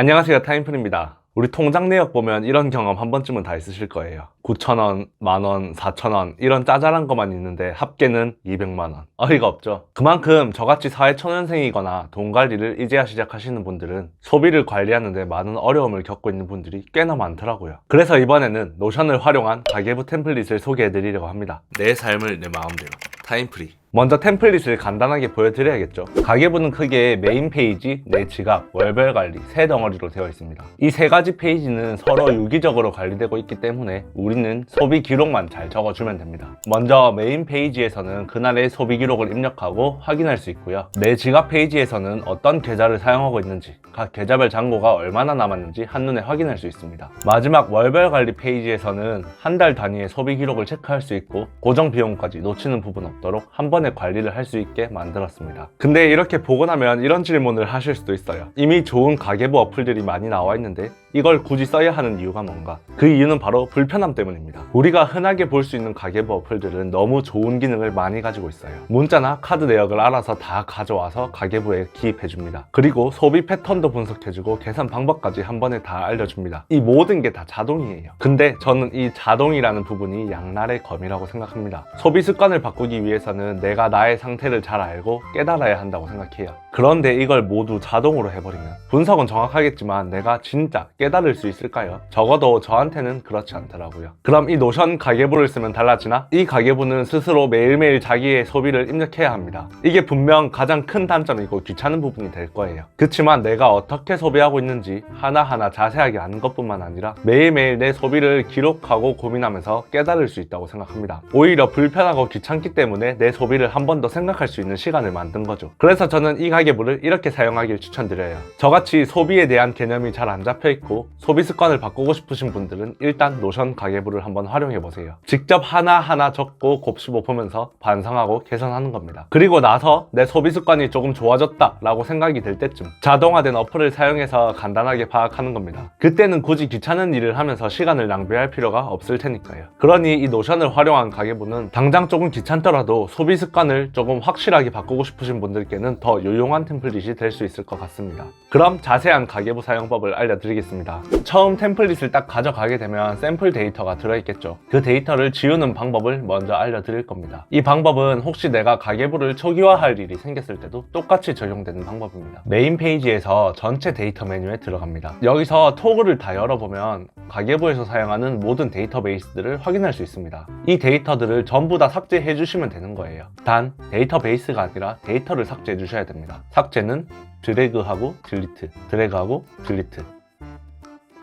안녕하세요, 타임플입니다. 우리 통장 내역 보면 이런 경험 한 번쯤은 다 있으실 거예요. 9,000원, 만원, 4,000원 이런 짜잘한 것만 있는데 합계는 200만원. 어이가 없죠. 그만큼 저같이 사회초년생이거나 돈 관리를 이제야 시작하시는 분들은 소비를 관리하는데 많은 어려움을 겪고 있는 분들이 꽤나 많더라고요. 그래서 이번에는 노션을 활용한 가계부 템플릿을 소개해드리려고 합니다. 내 삶을 내 마음대로. 타임프리. 먼저 템플릿을 간단하게 보여드려야겠죠. 가계부는 크게 메인 페이지, 내 지갑, 월별 관리 세 덩어리로 되어 있습니다. 이 세 가지 페이지는 서로 유기적으로 관리되고 있기 때문에 우리는 소비 기록만 잘 적어주면 됩니다. 먼저 메인 페이지에서는 그날의 소비 기록을 입력하고 확인할 수 있고요. 내 지갑 페이지에서는 어떤 계좌를 사용하고 있는지, 각 계좌별 잔고가 얼마나 남았는지 한눈에 확인할 수 있습니다. 마지막 월별 관리 페이지에서는 한 달 단위의 소비 기록을 체크할 수 있고 고정 비용까지 놓치는 부분 없도록 한 번에 관리를 할 수 있게 만들었습니다. 근데 이렇게 보고 나면 이런 질문을 하실 수도 있어요. 이미 좋은 가계부 어플들이 많이 나와 있는데 이걸 굳이 써야 하는 이유가 뭔가? 그 이유는 바로 불편함 때문입니다. 우리가 흔하게 볼 수 있는 가계부 어플들은 너무 좋은 기능을 많이 가지고 있어요. 문자나 카드 내역을 알아서 다 가져와서 가계부에 기입해줍니다. 그리고 소비 패턴도 분석해주고 계산 방법까지 한 번에 다 알려줍니다. 이 모든 게 다 자동이에요. 근데 저는 이 자동이라는 부분이 양날의 검이라고 생각합니다. 소비 습관을 바꾸기 위해서는 내가 나의 상태를 잘 알고 깨달아야 한다고 생각해요. 그런데 이걸 모두 자동으로 해버리면 분석은 정확하겠지만 내가 진짜 깨달을 수 있을까요? 적어도 저한테는 그렇지 않더라고요. 그럼 이 노션 가계부를 쓰면 달라지나? 이 가계부는 스스로 매일매일 자기의 소비를 입력해야 합니다. 이게 분명 가장 큰 단점이고 귀찮은 부분이 될 거예요. 그치만 내가 어떻게 소비하고 있는지 하나하나 자세하게 아는 것뿐만 아니라 매일매일 내 소비를 기록하고 고민하면서 깨달을 수 있다고 생각합니다. 오히려 불편하고 귀찮기 때문에 내 소비를 한 번 더 생각할 수 있는 시간을 만든 거죠. 그래서 저는 이 가계부를 이렇게 사용하길 추천드려요. 저같이 소비에 대한 개념이 잘 안 잡혀있고 소비 습관을 바꾸고 싶으신 분들은 일단 노션 가계부를 한번 활용해보세요. 직접 하나하나 적고 곱씹어 보면서 반성하고 개선하는 겁니다. 그리고 나서 내 소비 습관이 조금 좋아졌다 라고 생각이 들 때쯤 자동화된 어플을 사용해서 간단하게 파악하는 겁니다. 그때는 굳이 귀찮은 일을 하면서 시간을 낭비할 필요가 없을 테니까요. 그러니 이 노션을 활용한 가계부는 당장 조금 귀찮더라도 소비 습관을 조금 확실하게 바꾸고 싶으신 분들께는 더 유용한 템플릿이 될 수 있을 것 같습니다. 그럼 자세한 가계부 사용법을 알려드리겠습니다. 처음 템플릿을 딱 가져가게 되면 샘플 데이터가 들어있겠죠. 그 데이터를 지우는 방법을 먼저 알려드릴 겁니다. 이 방법은 혹시 내가 가계부를 초기화할 일이 생겼을 때도 똑같이 적용되는 방법입니다. 메인 페이지에서 전체 데이터 메뉴에 들어갑니다. 여기서 토글을 다 열어보면 가계부에서 사용하는 모든 데이터베이스들을 확인할 수 있습니다. 이 데이터들을 전부 다 삭제해 주시면 되는 거예요. 단 데이터베이스가 아니라 데이터를 삭제해 주셔야 됩니다. 삭제는 드래그하고 딜리트, 드래그하고 딜리트.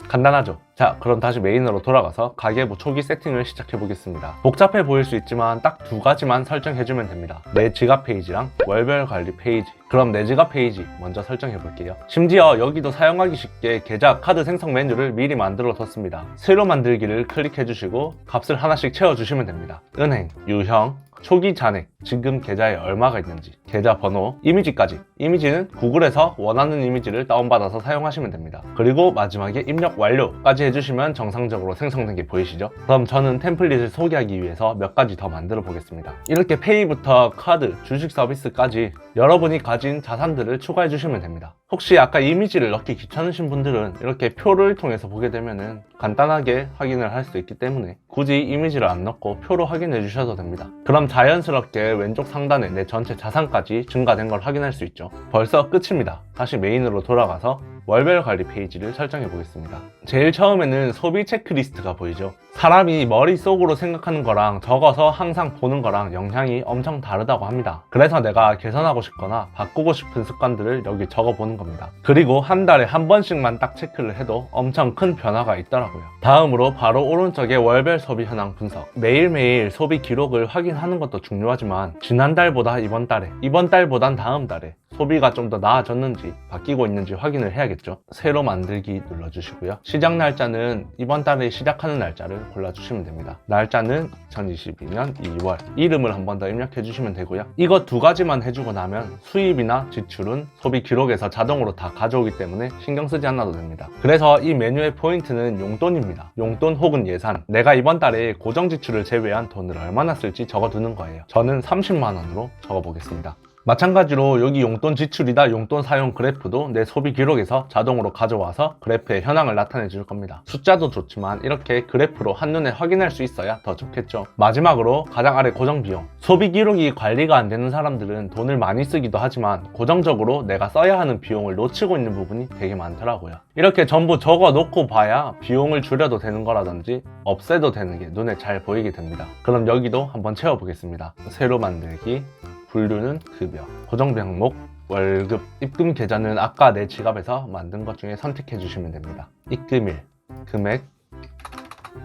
간단하죠? 자, 그럼 다시 메인으로 돌아가서 가계부 초기 세팅을 시작해 보겠습니다. 복잡해 보일 수 있지만 딱 두 가지만 설정해주면 됩니다. 내 지갑 페이지랑 월별 관리 페이지. 그럼 내 지갑 페이지 먼저 설정해 볼게요. 심지어 여기도 사용하기 쉽게 계좌 카드 생성 메뉴를 미리 만들어 뒀습니다. 새로 만들기를 클릭해 주시고 값을 하나씩 채워 주시면 됩니다. 은행, 유형, 초기 잔액, 지금 계좌에 얼마가 있는지, 계좌 번호, 이미지까지. 이미지는 구글에서 원하는 이미지를 다운받아서 사용하시면 됩니다. 그리고 마지막에 입력 완료까지 해주시면 정상적으로 생성된 게 보이시죠? 그럼 저는 템플릿을 소개하기 위해서 몇 가지 더 만들어 보겠습니다. 이렇게 페이부터 카드, 주식 서비스까지 여러분이 가진 자산들을 추가해 주시면 됩니다. 혹시 아까 이미지를 넣기 귀찮으신 분들은 이렇게 표를 통해서 보게 되면은 간단하게 확인을 할 수 있기 때문에 굳이 이미지를 안 넣고 표로 확인해 주셔도 됩니다. 그럼 자연스럽게 왼쪽 상단에 내 전체 자산까지 증가된 걸 확인할 수 있죠. 벌써 끝입니다. 다시 메인으로 돌아가서 월별 관리 페이지를 설정해 보겠습니다. 제일 처음에는 소비 체크리스트가 보이죠. 사람이 머릿속으로 생각하는 거랑 적어서 항상 보는 거랑 영향이 엄청 다르다고 합니다. 그래서 내가 개선하고 싶거나 바꾸고 싶은 습관들을 여기 적어 보는 겁니다. 그리고 한 달에 한 번씩만 딱 체크를 해도 엄청 큰 변화가 있더라고요. 다음으로 바로 오른쪽에 월별 소비 현황 분석. 매일매일 소비 기록을 확인하는 것도 중요하지만 지난달보다 이번 달보단 다음 달에 소비가 좀 더 나아졌는지 바뀌고 있는지 확인을 해야겠죠. 새로 만들기 눌러주시고요. 시작 날짜는 이번 달에 시작하는 날짜를 골라주시면 됩니다. 날짜는 2022년 2월. 이름을 한 번 더 입력해 주시면 되고요. 이거 두 가지만 해주고 나면 수입이나 지출은 소비 기록에서 자동으로 다 가져오기 때문에 신경 쓰지 않아도 됩니다. 그래서 이 메뉴의 포인트는 용돈입니다. 용돈 혹은 예산. 내가 이번 달에 고정 지출을 제외한 돈을 얼마나 쓸지 적어두는 거예요. 저는 30만 원으로 적어보겠습니다. 마찬가지로 여기 용돈 지출이다 용돈 사용 그래프도 내 소비 기록에서 자동으로 가져와서 그래프의 현황을 나타내 줄 겁니다. 숫자도 좋지만 이렇게 그래프로 한눈에 확인할 수 있어야 더 좋겠죠. 마지막으로 가장 아래 고정비용. 소비 기록이 관리가 안 되는 사람들은 돈을 많이 쓰기도 하지만 고정적으로 내가 써야 하는 비용을 놓치고 있는 부분이 되게 많더라고요. 이렇게 전부 적어 놓고 봐야 비용을 줄여도 되는 거라든지 없애도 되는 게 눈에 잘 보이게 됩니다. 그럼 여기도 한번 채워보겠습니다. 새로 만들기, 분류는 급여, 고정비 항목, 월급, 입금 계좌는 아까 내 지갑에서 만든 것 중에 선택해 주시면 됩니다. 입금일, 금액,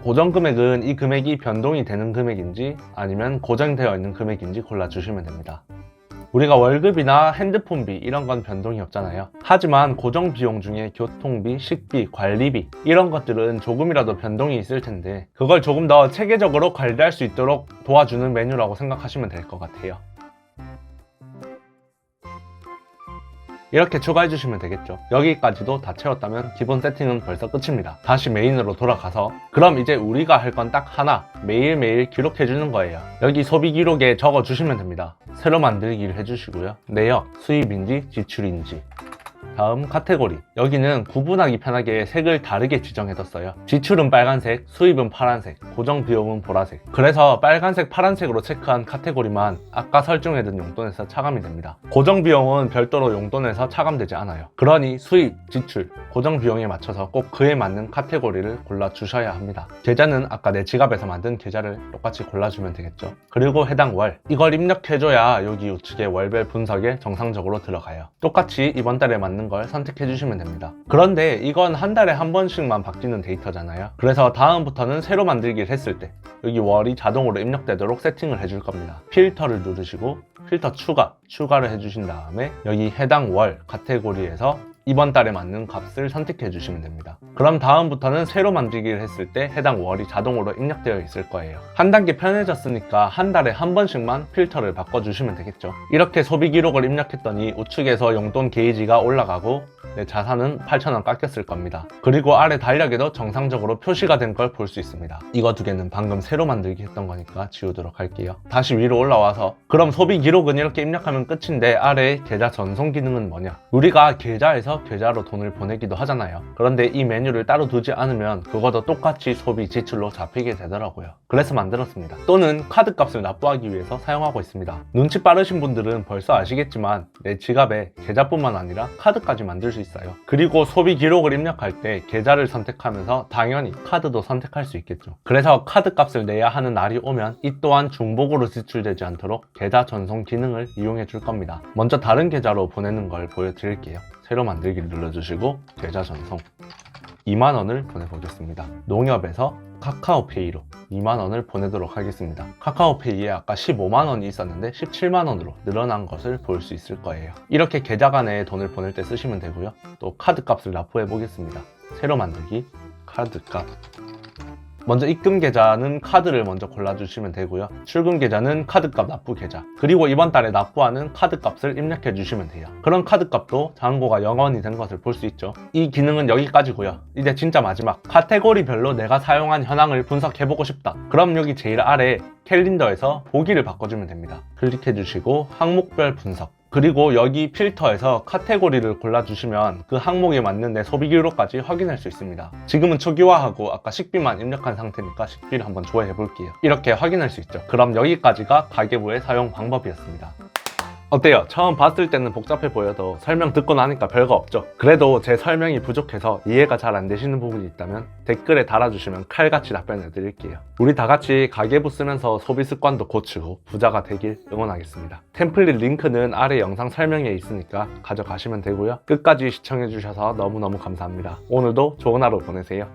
고정 금액은 이 금액이 변동이 되는 금액인지 아니면 고정되어 있는 금액인지 골라주시면 됩니다. 우리가 월급이나 핸드폰비 이런 건 변동이 없잖아요. 하지만 고정 비용 중에 교통비, 식비, 관리비 이런 것들은 조금이라도 변동이 있을 텐데 그걸 조금 더 체계적으로 관리할 수 있도록 도와주는 메뉴라고 생각하시면 될 것 같아요. 이렇게 추가해 주시면 되겠죠. 여기까지도 다 채웠다면 기본 세팅은 벌써 끝입니다. 다시 메인으로 돌아가서 그럼 이제 우리가 할 건 딱 하나, 매일매일 기록해 주는 거예요. 여기 소비 기록에 적어 주시면 됩니다. 새로 만들기를 해주시고요. 내역, 수입인지 지출인지. 다음 카테고리. 여기는 구분하기 편하게 색을 다르게 지정해뒀어요. 지출은 빨간색, 수입은 파란색, 고정 비용은 보라색. 그래서 빨간색, 파란색으로 체크한 카테고리만 아까 설정해둔 용돈에서 차감이 됩니다. 고정 비용은 별도로 용돈에서 차감되지 않아요. 그러니 수입, 지출, 고정 비용에 맞춰서 꼭 그에 맞는 카테고리를 골라주셔야 합니다. 계좌는 아까 내 지갑에서 만든 계좌를 똑같이 골라주면 되겠죠. 그리고 해당 월. 이걸 입력해줘야 여기 우측에 월별 분석에 정상적으로 들어가요. 똑같이 이번 달에 맞는 걸 선택해 주시면 됩니다. 그런데 이건 한 달에 한 번씩만 바뀌는 데이터잖아요. 그래서 다음부터는 새로 만들기를 했을 때 여기 월이 자동으로 입력되도록 세팅을 해줄 겁니다. 필터를 누르시고 필터 추가를 해주신 다음에 여기 해당 월 카테고리에서 이번 달에 맞는 값을 선택해 주시면 됩니다. 그럼 다음부터는 새로 만들기를 했을 때 해당 월이 자동으로 입력되어 있을 거예요. 한 단계 편해졌으니까 한 달에 한 번씩만 필터를 바꿔주시면 되겠죠. 이렇게 소비 기록을 입력했더니 우측에서 용돈 게이지가 올라가고 내 자산은 8,000원 깎였을 겁니다. 그리고 아래 달력에도 정상적으로 표시가 된 걸 볼 수 있습니다. 이거 두 개는 방금 새로 만들기 했던 거니까 지우도록 할게요. 다시 위로 올라와서 그럼 소비 기록은 이렇게 입력하면 끝인데 아래 계좌 전송 기능은 뭐냐? 우리가 계좌에서 계좌로 돈을 보내기도 하잖아요. 그런데 이 메뉴를 따로 두지 않으면 그것도 똑같이 소비 지출로 잡히게 되더라고요. 그래서 만들었습니다. 또는 카드 값을 납부하기 위해서 사용하고 있습니다. 눈치 빠르신 분들은 벌써 아시겠지만 내 지갑에 계좌뿐만 아니라 카드까지 만들 수 있어요. 그리고 소비 기록을 입력할 때 계좌를 선택하면서 당연히 카드도 선택할 수 있겠죠. 그래서 카드 값을 내야 하는 날이 오면 이 또한 중복으로 지출되지 않도록 계좌 전송 기능을 이용해 줄 겁니다. 먼저 다른 계좌로 보내는 걸 보여드릴게요. 새로 만들기를 눌러주시고 계좌 전송 2만원을 보내보겠습니다. 농협에서 카카오페이로 2만원을 보내도록 하겠습니다. 카카오페이에 아까 15만원이 있었는데 17만원으로 늘어난 것을 볼 수 있을 거예요. 이렇게 계좌 간에 돈을 보낼 때 쓰시면 되고요. 또 카드 값을 납부해 보겠습니다. 새로 만들기 카드 값. 먼저 입금 계좌는 카드를 먼저 골라주시면 되고요. 출금 계좌는 카드값 납부 계좌. 그리고 이번 달에 납부하는 카드값을 입력해 주시면 돼요. 그런 카드값도 잔고가 0원이 된 것을 볼 수 있죠. 이 기능은 여기까지고요. 이제 진짜 마지막. 카테고리별로 내가 사용한 현황을 분석해보고 싶다. 그럼 여기 제일 아래 캘린더에서 보기를 바꿔주면 됩니다. 클릭해 주시고 항목별 분석. 그리고 여기 필터에서 카테고리를 골라주시면 그 항목에 맞는 내 소비 기록까지 확인할 수 있습니다. 지금은 초기화하고 아까 식비만 입력한 상태니까 식비를 한번 조회해 볼게요. 이렇게 확인할 수 있죠. 그럼 여기까지가 가계부의 사용 방법이었습니다. 어때요? 처음 봤을 때는 복잡해 보여도 설명 듣고 나니까 별거 없죠? 그래도 제 설명이 부족해서 이해가 잘 안 되시는 부분이 있다면 댓글에 달아주시면 칼같이 답변해 드릴게요. 우리 다 같이 가계부 쓰면서 소비 습관도 고치고 부자가 되길 응원하겠습니다. 템플릿 링크는 아래 영상 설명에 있으니까 가져가시면 되고요. 끝까지 시청해 주셔서 너무너무 감사합니다. 오늘도 좋은 하루 보내세요.